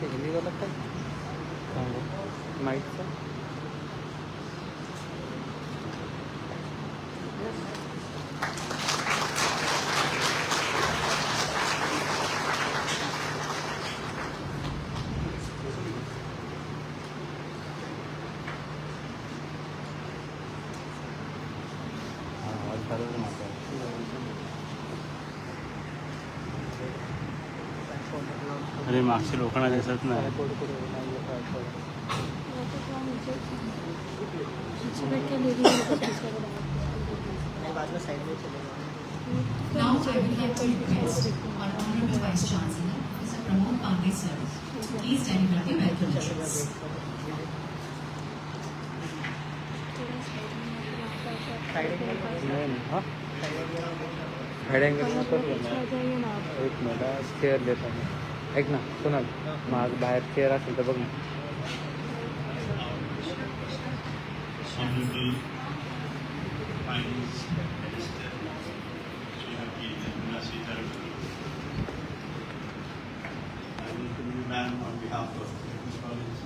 ते हिंदी वाला काय माईकचा अरे मागचे लोकांना दिसत नाही. Now I would like to request our Honorable Vice Chancellor, Mr. Pramod Pandey sir, to please deliver the welcome address. एक मला चेअर देतो मी. ऐक ना सोनाल, माझ बाहेर चेअर असेल तर बघ ना. Honorable Finance Minister Srimati Nirmala Sitharaman, I welcome you, ma'am, on behalf of Deccan College,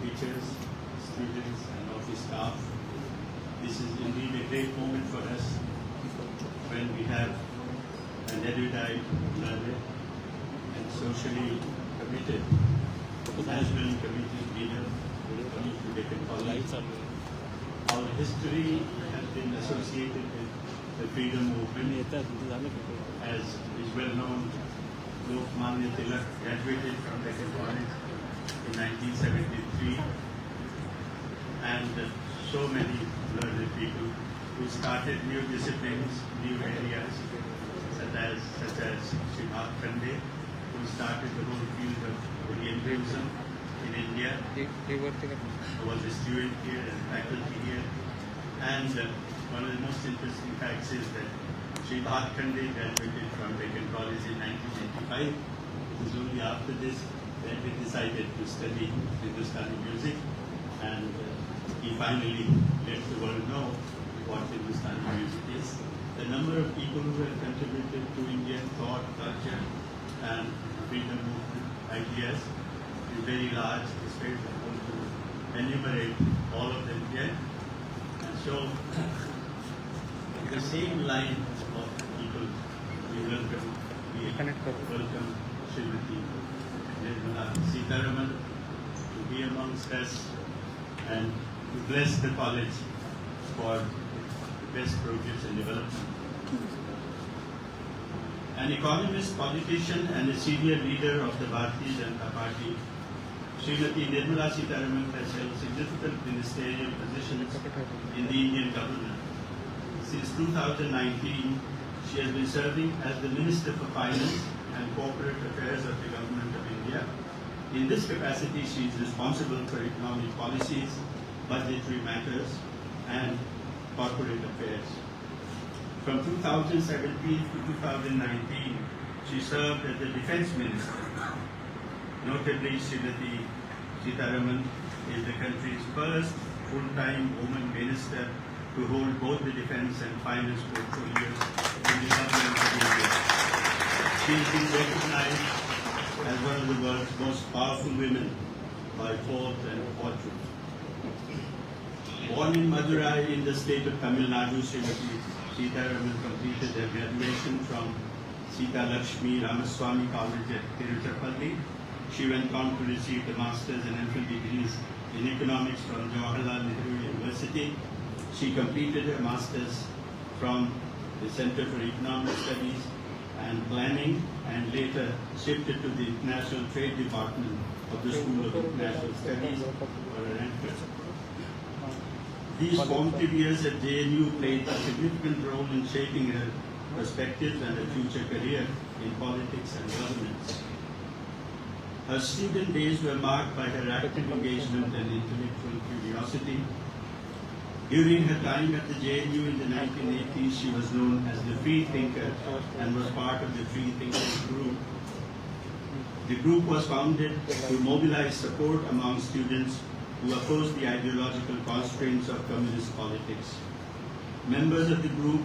teachers, students, and office staff. This is indeed a great moment for us when we have an erudite, learned, and socially committed, nationally committed leader coming to Deccan College. Our history has been associated with the freedom movement. As is well known, Lokmanya Tilak graduated from Deccan College in 1973, and so many learned people who started new disciplines, new areas, such as Sridhar Khande, who started the whole field of Orientalism in India, who was a student here and faculty here. And one of the most interesting facts is that Sridhar Khande graduated from Deccan College in 1985. It is only after this that he decided to study Hindustani music, and he finally let the world know what Hindustani music is. The number of people who have contributed to Indian thought, culture, and freedom movement ideas is very large. It's very difficult to enumerate all of them here. And so, the same line of people, we welcome Srimati Nirmala Sitharaman to be amongst us and to bless the college for the best progress and development. An economist, politician, and a senior leader of the Bharatiya Janata Party, Srimati Nirmala Sitharaman has held significant ministerial positions in the Indian government. Since 2019, she has been serving as the Minister for Finance and Corporate Affairs of the Government of India. In this capacity, she is responsible for economic policies, budgetary matters, and corporate affairs. From 2017 to 2019, she served as the Defence Minister. Notably, Srimati Sitharaman is the country's first full-time woman minister to hold both the defence and finance portfolios in the government of India. She has been recognized as one of the world's most powerful women by Forbes and Fortune. Born in Madurai in the state of Tamil Nadu, Srimati Sitharaman completed her graduation from Sita Lakshmi Ramaswamy College at Tiruchirappalli. She went on to receive the master's and MPhil degrees in economics from Jawaharlal Nehru University. She completed her master's from the Center for Economic Studies and Planning, and later shifted to the International Trade Department of the School of International Studies for her MPhil. These formative years at JNU played a significant role in shaping her perspectives and her future career in politics and governance. Her student days were marked by her active engagement and intellectual curiosity. During her time at the JNU in the 1980s, she was known as the Free Thinker and was part of the Free Thinkers group. The group was founded to mobilize support among students who opposed the ideological constraints of communist politics. Members of the group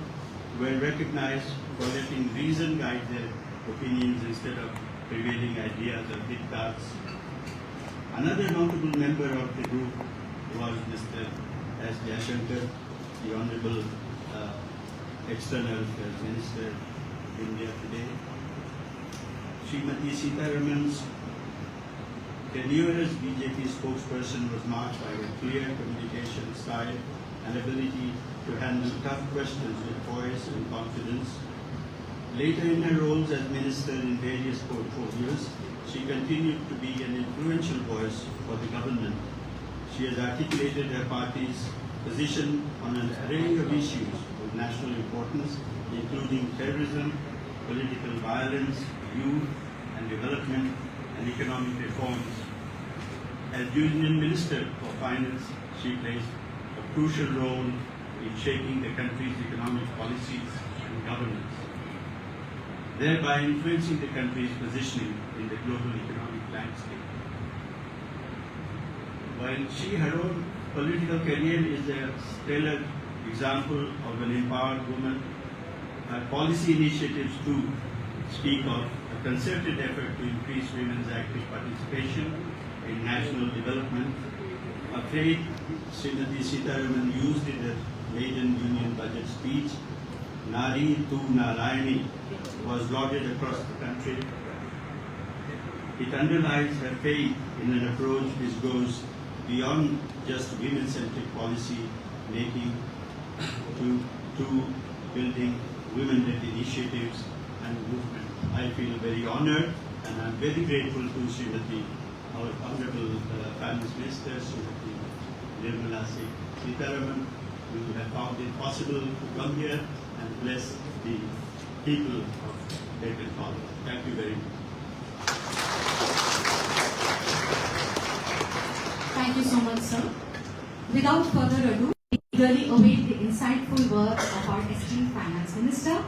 were recognized for letting reason guide their opinions instead of prevailing ideas of diktats. Another notable member of the group was Mr. S. Jayashankar, the Honorable External Affairs Minister of India today. Srimati Sitharaman's tenure as BJP spokesperson was marked by a clear communication style and ability to handle tough questions with poise and confidence. Later in her roles as minister in various portfolios, she continued to be an influential voice for the government. She has articulated her party's position on an array of issues of national importance, including terrorism, political violence, youth and development, and economic reforms. As Union Minister for Finance, she plays a crucial role in shaping the country's economic policies and governance, thereby influencing the country's positioning in the global economic landscape. While her own political career is a stellar example of an empowered woman, her policy initiatives too speak of a concerted effort to increase women's active participation in national development, a phrase Srimati Sitharaman used in her maiden union budget speech. Nari tu Narayani was lauded across the country. It underlies her faith in an approach which goes beyond just women-centric policy making to building women-led initiatives and movement. I feel very honored and I'm very grateful to Srimati, our Honorable Finance Minister, Srimati Nirmala Sitharaman, who have found it possible to come here and bless the people of Deccan. Thank you very much. Thank you so much, sir. Without further ado, we eagerly await the insightful work of our esteemed Finance Minister.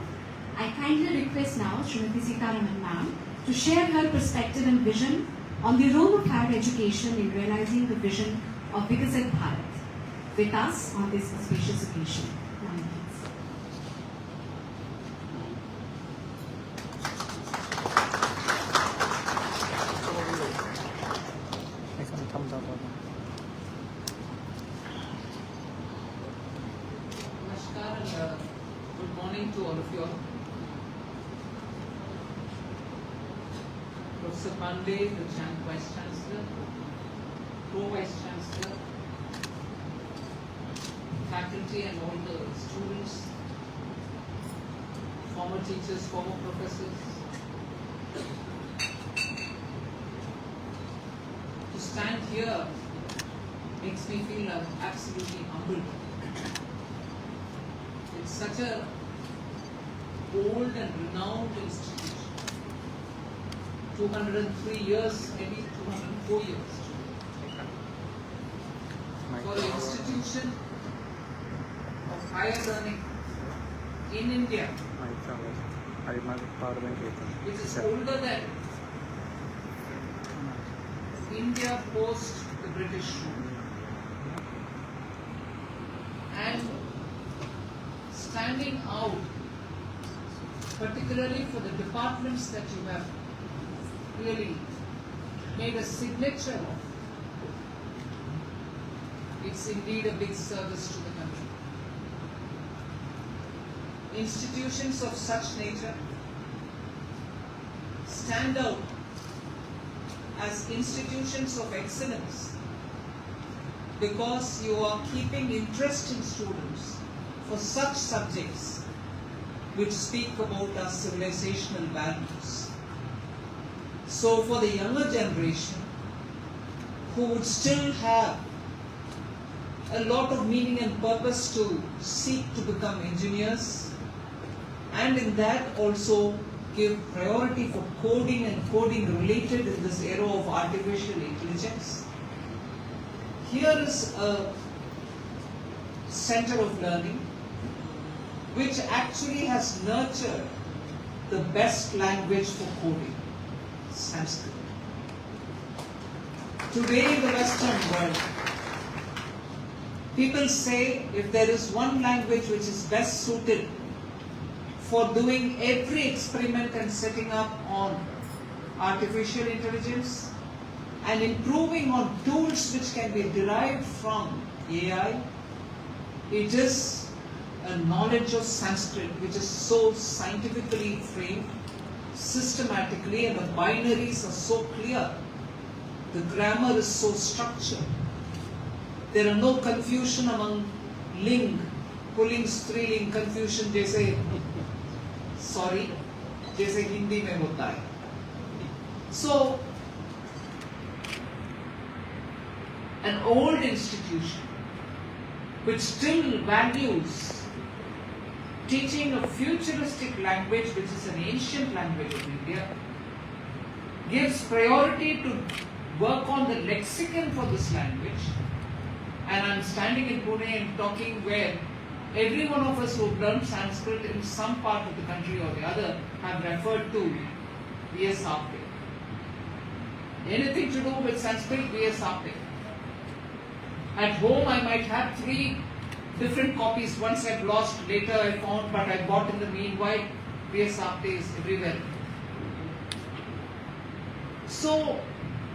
I kindly request now Srimati Sitharaman ma'am to share her perspective and vision on the role of higher education in realizing the vision of Vikasit Bharat with us on this auspicious occasion. Ma'am, please. Thumbs up. Namaskar and good morning to all of you all. Professor Pandey, the Vice Chancellor, Pro-Vice Chancellor, faculty and all the students, former teachers, former professors. To stand here makes me feel absolutely humbled. It's such a old and renowned institution. 203 years, maybe 204 years. For an institution of higher learning in India, which is older than India post the British rule, and standing out, particularly for the departments that you have really made a signature of. It's indeed a big service to the country. Institutions of such nature stand out as institutions of excellence because you are keeping interest in students for such subjects which speak about our civilizational values. So for the younger generation who would still have a lot of meaning and purpose to seek to become engineers, and in that also give priority for coding and coding related in this era of artificial intelligence, here is a center of learning which actually has nurtured the best language for coding, Sanskrit. Today in the Western world, people say if there is one language which is best suited for doing every experiment and setting up on artificial intelligence, and improving on tools which can be derived from AI. It is a knowledge of Sanskrit which is so scientifically framed, systematically, and the binaries are so clear. The grammar is so structured. There are no confusion among ling, pulling, striling, confusion जैसे हिंदी में होता है. So, an old institution which still values teaching a futuristic language, which is an ancient language of India, gives priority to work on the lexicon for this language. And I'm standing in Pune and talking where every one of us who've learned Sanskrit in some part of the country or the other have referred to V.S. Apte. Anything to do with Sanskrit, V.S. Apte. At home I might have 3 different copies. Once I've lost, later I found, but I bought in the meanwhile. V.S. Apte is everywhere. So,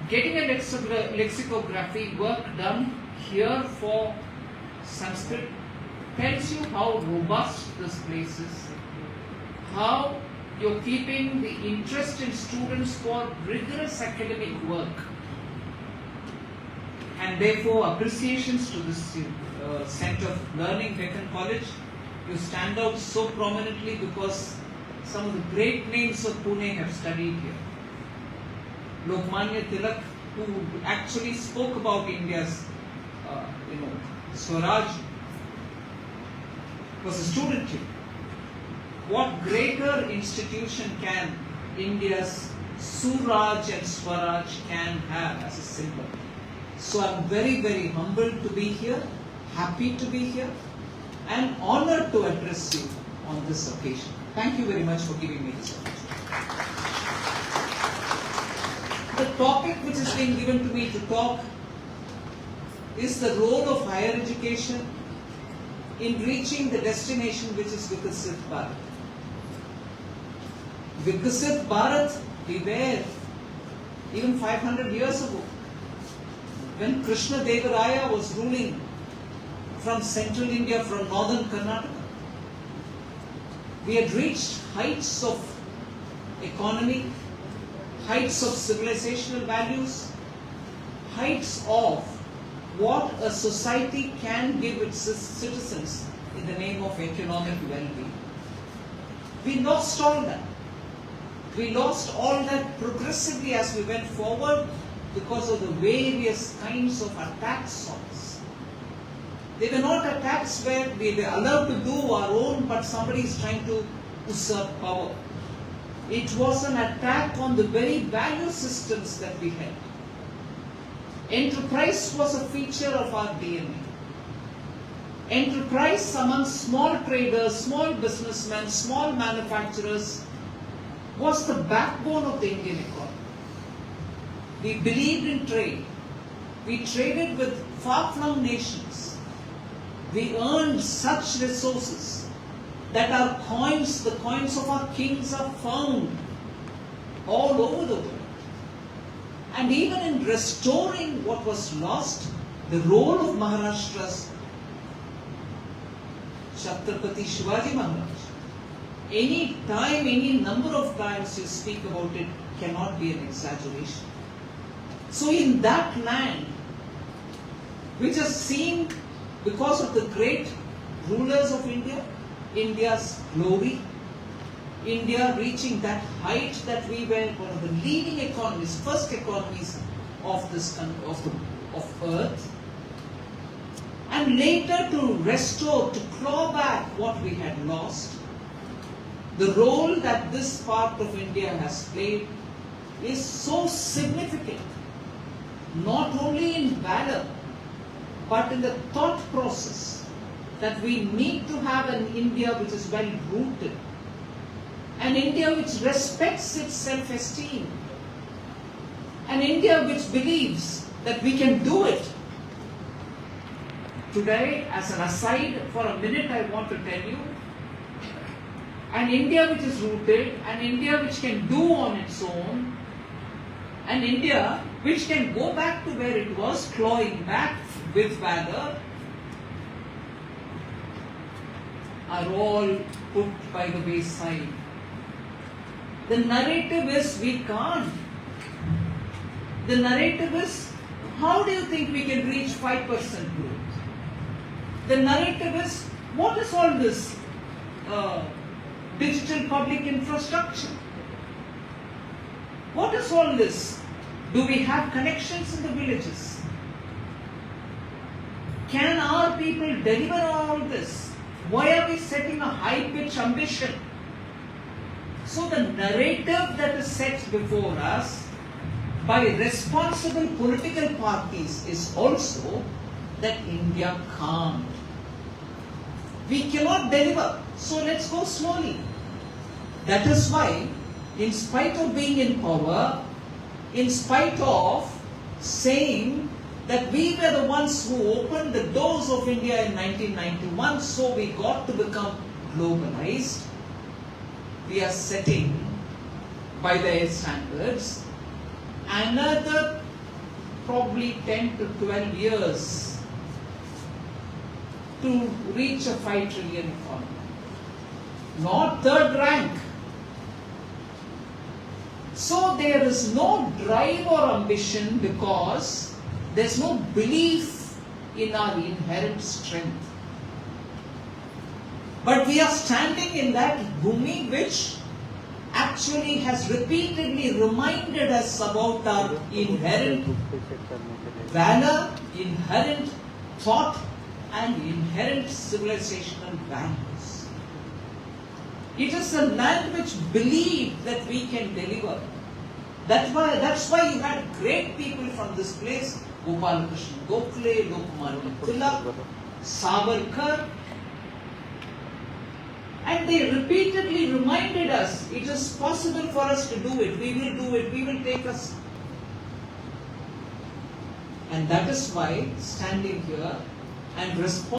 getting a lexicography work done here for Sanskrit tells you how robust this place is, how you're keeping the interest in students for rigorous academic work, and therefore appreciations to this Center of Learning, Deccan College. You stand out so prominently because some of the great names of Pune have studied here. Lokmanya Tilak, who actually spoke about India's Swaraj, was a student here. What greater institution can India's Suraj and Swaraj can have as a symbol? So I'm very, very humbled to be here, happy to be here, and honored to address you on this occasion. Thank you very much for giving me this opportunity. The topic which has been given to me to talk is the role of higher education in reaching the destination which is Vikasit Bharat. Vikasit Bharat, beware, even 500 years ago, when Krishna Devaraya was ruling from central India, from northern Karnataka, we had reached heights of economy, heights of civilizational values, heights of what a society can give its citizens in the name of economic well-being. We lost all that. We lost all that progressively as we went forward because of the various kinds of attacks on us. They were not attacks where we were allowed to do our own, but somebody is trying to usurp power. It was an attack on the very value systems that we had. Enterprise was a feature of our DNA. Enterprise among small traders, small businessmen, small manufacturers was the backbone of the Indian economy. We believed in trade. We traded with far-flung nations. We earned such resources that our coins, the coins of our kings, are found all over the world. And even in restoring what was lost, the role of Maharashtra's Chhatrapati Shivaji Maharaj, any time, any number of times you speak about it, cannot be an exaggeration. So in that land, which has seen, because of the great rulers of India, India's glory, India reaching that height that we were one of the leading economies, first economies of this of Earth, and later to restore, to claw back what we had lost. The role that this part of India has played is so significant, not only in valor, but in the thought process that we need to have an India which is well rooted, an India which respects its self-esteem, an India which believes that we can do it. Today, as an aside, for a minute I want to tell you, an India which is rooted, an India which can do on its own, An India which can go back to where it was, clawing back with valor, are all put by the wayside. The narrative is we can't. The narrative is, how do you think we can reach 5% growth? The narrative is, what is all this digital public infrastructure? What is all this? Do we have connections in the villages? Can our people deliver all this? Why are we setting a high-pitched ambition? So the narrative that is set before us by responsible political parties is also that India can't. We cannot deliver, so let's go slowly. That is why, in spite of being in power, in spite of saying that we were the ones who opened the doors of India in 1991, so we got to become globalized, we are setting, by their standards, another probably 10 to 12 years to reach a 5 trillion economy. Not third rank. So there is no drive or ambition because there's no belief in our inherent strength. But we are standing in that bhumi which actually has repeatedly reminded us about our inherent valor, inherent thought, and inherent civilizational values. It is a land which believed that we can deliver. That's why you had great people from this place, Gopalakrishna Gokhale, Lokmaanya Tilak, Savarkar, and they repeatedly reminded us it is possible for us to do it, we will do it, we will take us. And that is why standing here and responding